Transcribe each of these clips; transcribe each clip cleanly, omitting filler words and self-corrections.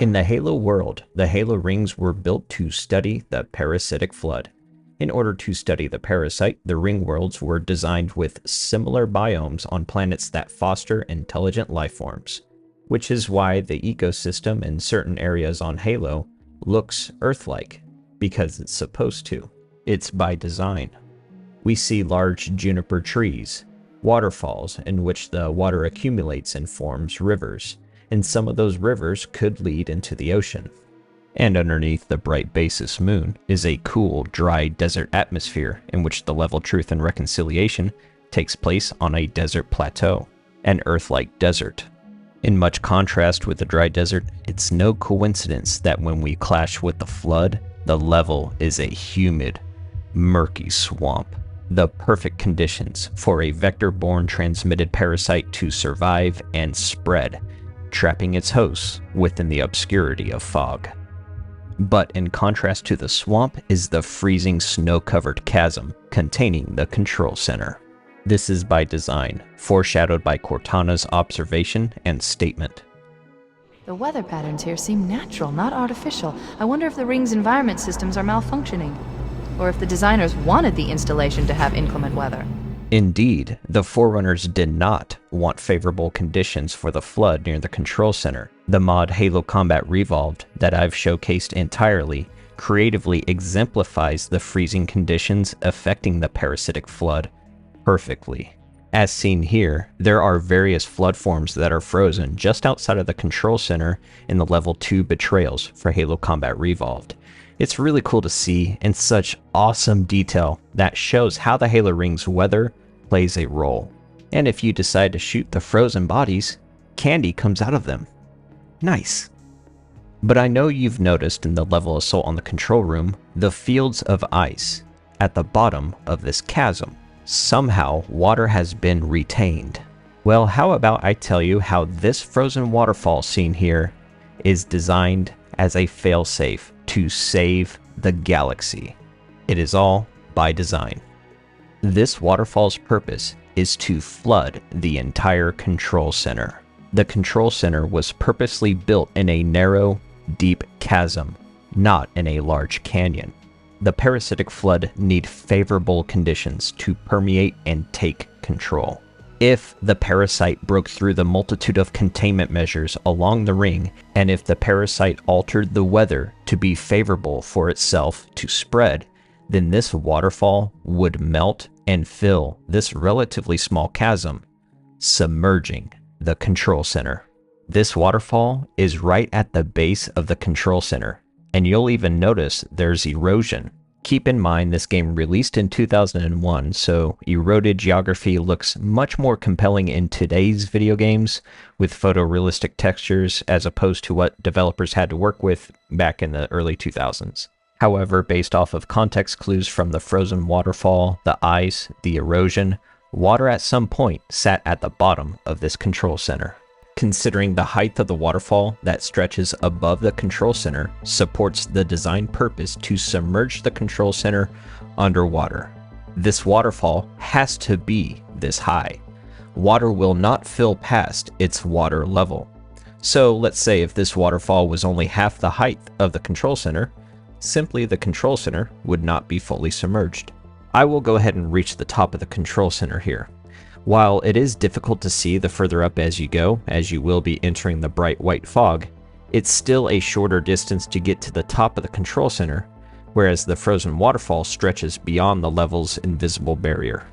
In the Halo world, the Halo rings were built to study the parasitic flood. In order to study the parasite, the ring worlds were designed with similar biomes on planets that foster intelligent life forms, which is why the ecosystem in certain areas on Halo looks Earth-like, because it's supposed to. It's by design. We see large juniper trees, waterfalls in which the water accumulates and forms rivers, and some of those rivers could lead into the ocean. And underneath the bright Basis moon is a cool, dry desert atmosphere in which the level Truth and Reconciliation takes place on a desert plateau, an Earth-like desert. In much contrast with the dry desert, it's no coincidence that when we clash with the flood, the level is a humid, murky swamp. The perfect conditions for a vector-borne transmitted parasite to survive and spread, trapping its hosts within the obscurity of fog. But in contrast to the swamp is the freezing snow-covered chasm containing the control center. This is by design, foreshadowed by Cortana's observation and statement. The weather patterns here seem natural, not artificial. I wonder if the ring's environment systems are malfunctioning, or if the designers wanted the installation to have inclement weather. Indeed, the Forerunners did not want favorable conditions for the flood near the control center. The mod Halo Combat Revolved that I've showcased entirely creatively exemplifies the freezing conditions affecting the parasitic flood perfectly. As seen here, there are various flood forms that are frozen just outside of the control center in the level 2 betrayals for Halo Combat Revolved. It's really cool to see in such awesome detail that shows how the Halo Ring's weather plays a role. And if you decide to shoot the frozen bodies, candy comes out of them. Nice. But I know you've noticed in the level assault on the control room, the fields of ice at the bottom of this chasm. Somehow, water has been retained. Well, how about I tell you how this frozen waterfall scene here is designed as a failsafe to save the galaxy. It is all by design. This waterfall's purpose is to flood the entire control center. The control center was purposely built in a narrow, deep chasm, not in a large canyon. The parasitic flood need favorable conditions to permeate and take control. If the parasite broke through the multitude of containment measures along the ring, and if the parasite altered the weather to be favorable for itself to spread, then this waterfall would melt and fill this relatively small chasm, submerging the control center. This waterfall is right at the base of the control center, and you'll even notice there's erosion. Keep in mind this game released in 2001, so eroded geography looks much more compelling in today's video games with photorealistic textures as opposed to what developers had to work with back in the early 2000s. However, based off of context clues from the frozen waterfall, the ice, the erosion, water at some point sat at the bottom of this control center. Considering the height of the waterfall that stretches above the control center supports the design purpose to submerge the control center underwater. This waterfall has to be this high. Water will not fill past its water level. So let's say if this waterfall was only half the height of the control center, simply the control center would not be fully submerged. I will go ahead and reach the top of the control center here. While it is difficult to see the further up as you go, as you will be entering the bright white fog, it's still a shorter distance to get to the top of the control center, whereas the frozen waterfall stretches beyond the level's invisible barrier.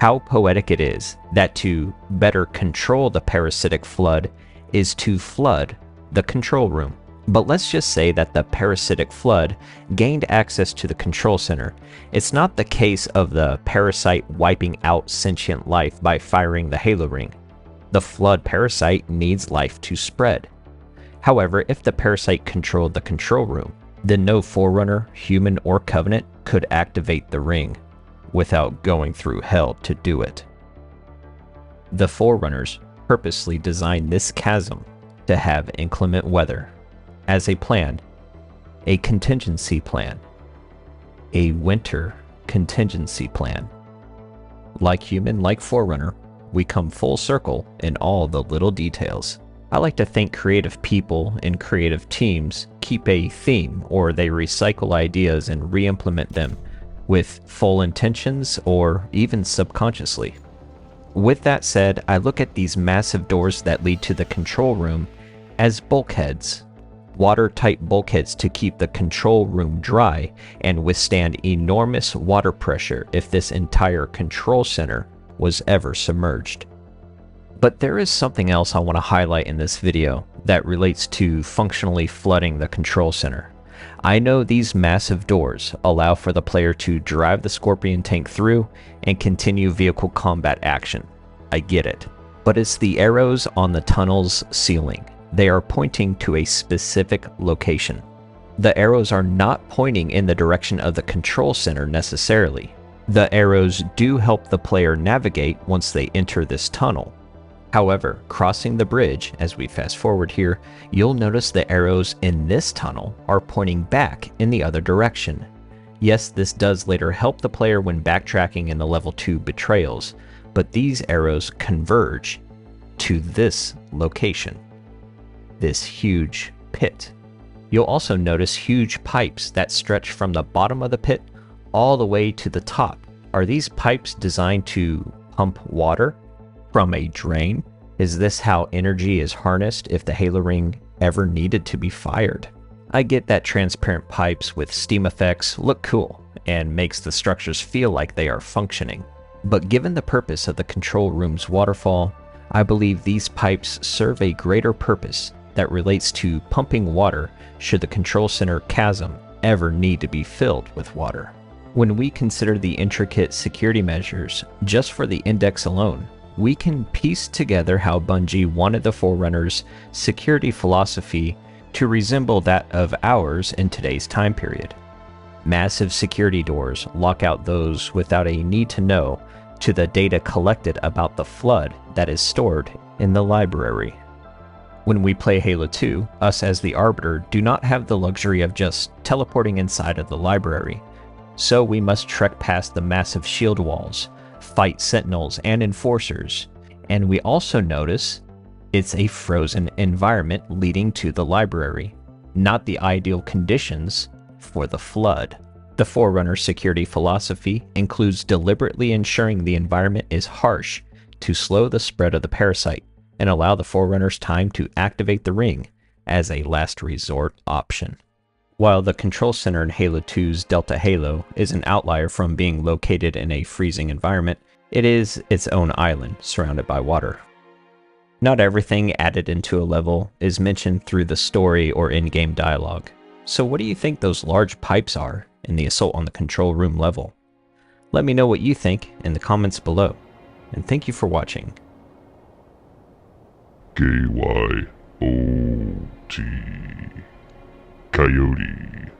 How poetic it is that to better control the parasitic flood is to flood the control room. But let's just say that the parasitic flood gained access to the control center. It's not the case of the parasite wiping out sentient life by firing the Halo Ring. The flood parasite needs life to spread. However, if the parasite controlled the control room, then no Forerunner, human or Covenant could activate the ring without going through hell to do it. The Forerunners purposely designed this chasm to have inclement weather as a plan, a contingency plan, a winter contingency plan. Like human, like Forerunner, we come full circle in all the little details. I like to think creative people in creative teams keep a theme, or they recycle ideas and re-implement them with full intentions or even subconsciously. With that said, I look at these massive doors that lead to the control room as bulkheads, watertight bulkheads to keep the control room dry and withstand enormous water pressure if this entire control center was ever submerged. But there is something else I want to highlight in this video that relates to functionally flooding the control center. I know these massive doors allow for the player to drive the Scorpion tank through and continue vehicle combat action. I get it. But it's the arrows on the tunnel's ceiling. They are pointing to a specific location. The arrows are not pointing in the direction of the control center necessarily. The arrows do help the player navigate once they enter this tunnel. However, crossing the bridge, as we fast forward here, you'll notice the arrows in this tunnel are pointing back in the other direction. Yes, this does later help the player when backtracking in the level 2 betrayals, but these arrows converge to this location, this huge pit. You'll also notice huge pipes that stretch from the bottom of the pit all the way to the top. Are these pipes designed to pump water from a drain? Is this how energy is harnessed if the Halo ring ever needed to be fired? I get that transparent pipes with steam effects look cool and makes the structures feel like they are functioning. But given the purpose of the control room's waterfall, I believe these pipes serve a greater purpose that relates to pumping water should the control center chasm ever need to be filled with water. When we consider the intricate security measures just for the index alone, we can piece together how Bungie wanted the Forerunners' security philosophy to resemble that of ours in today's time period. Massive security doors lock out those without a need to know to the data collected about the flood that is stored in the library. When we play Halo 2, us as the Arbiter do not have the luxury of just teleporting inside of the library, so we must trek past the massive shield walls, fight sentinels and enforcers, and we also notice it's a frozen environment leading to the library, not the ideal conditions for the flood. The Forerunner security philosophy includes deliberately ensuring the environment is harsh to slow the spread of the parasite and allow the Forerunners time to activate the ring as a last resort option. While the control center in Halo 2's Delta Halo is an outlier from being located in a freezing environment, it is its own island surrounded by water. Not everything added into a level is mentioned through the story or in-game dialogue. So what do you think those large pipes are in the assault on the control room level? Let me know what you think in the comments below, and thank you for watching. KYOT Coyote.